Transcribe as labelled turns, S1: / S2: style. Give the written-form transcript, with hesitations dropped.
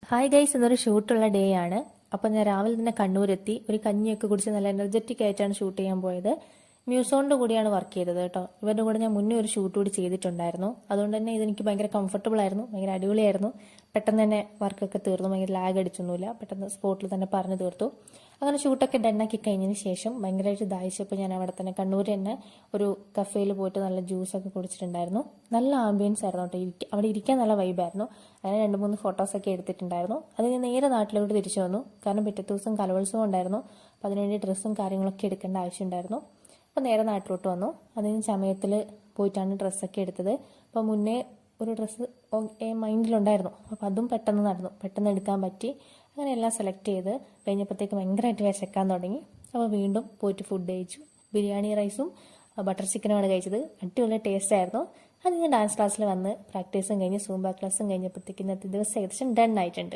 S1: Hi guys, ഇന്നൊരു ഷൂട്ടുള്ള day ആണ്. അപ്പോൾ ഞാൻ രാവിലെ തന്നെ കണ്ണൂരെത്തി. ഒരു കഞ്ഞിയൊക്കെ കുടിച്ച് നല്ല എനർജറ്റിക് ആയിട്ടാണ് ഷൂട്ട് ചെയ്യാൻ പോയത്. മ്യൂസോണിൻ്റെ കൂടിയാണ് വർക്ക് ചെയ്തത് കേട്ടോ. ഇവരുടെ കൂടെ ഞാൻ മുന്നേ ഒരു ഷൂട്ട് കൂടി ചെയ്തിട്ടുണ്ടായിരുന്നു. അതുകൊണ്ട് തന്നെ ഇതെനിക്ക് ഭയങ്കര കംഫർട്ടബിൾ ആയിരുന്നു, ഭയങ്കര അടിപൊളിയായിരുന്നു. പെട്ടെന്ന് തന്നെ വർക്കൊക്കെ തീർന്നു, ഭയങ്കര ലാഗ് അടിച്ചൊന്നുമില്ല, പെട്ടെന്ന് സ്പോട്ടിൽ തന്നെ പറഞ്ഞു തീർത്തു. അങ്ങനെ ഷൂട്ടൊക്കെ ഡണ്ണാക്കി കഴിഞ്ഞതിന് ശേഷം ഭയങ്കരമായിട്ട് ദാഹിച്ചപ്പോൾ ഞാൻ അവിടെ തന്നെ കണ്ണൂർ തന്നെ ഒരു കഫേയിൽ പോയിട്ട് നല്ല ജ്യൂസൊക്കെ കുടിച്ചിട്ടുണ്ടായിരുന്നു. നല്ല ആംബിയൻസ് ആയിരുന്നു കേട്ടോ, അവിടെ ഇരിക്കാൻ നല്ല വൈബായിരുന്നു. അങ്ങനെ 2-3 ഫോട്ടോസൊക്കെ എടുത്തിട്ടുണ്ടായിരുന്നു. അത് ഞാൻ നേരെ നാട്ടിലോട്ട് തിരിച്ചു വന്നു. കാരണം പിറ്റത്തെ ദിവസം കലോത്സവം ഉണ്ടായിരുന്നു. അപ്പോൾ അതിനുവേണ്ടി ഡ്രസ്സും കാര്യങ്ങളൊക്കെ എടുക്കേണ്ട ആവശ്യമുണ്ടായിരുന്നു. അപ്പോൾ നേരെ നാട്ടിലോട്ട് വന്നു. അതിന് സമയത്തിൽ പോയിട്ടാണ് ഡ്രസ്സൊക്കെ എടുത്തത്. അപ്പോൾ മുന്നേ ഒരു ഡ്രസ്സ് മൈൻഡിലുണ്ടായിരുന്നു. അപ്പോൾ അതും പെട്ടെന്ന് നടന്നു, പെട്ടെന്ന് എടുക്കാൻ പറ്റി. അങ്ങനെ എല്ലാം സെലക്ട് ചെയ്ത് കഴിഞ്ഞപ്പോഴത്തേക്ക് ഭയങ്കരമായിട്ട് വിശക്കാൻ തുടങ്ങി. അപ്പോൾ വീണ്ടും പോയിട്ട് ഫുഡ് കഴിച്ചു. ബിരിയാണി റൈസും ബട്ടർ ചിക്കനുമാണ് കഴിച്ചത്. അടിപൊളി ടേസ്റ്റ് ആയിരുന്നു. അത് ഞാൻ ഡാൻസ് ക്ലാസ്സിൽ വന്ന് പ്രാക്ടീസും കഴിഞ്ഞ് സൂംബ ക്ലാസ്സും കഴിഞ്ഞപ്പോഴത്തേക്ക് ഇന്നത്തെ ദിവസം ഏകദേശം ഡൺ ആയിട്ടുണ്ട്.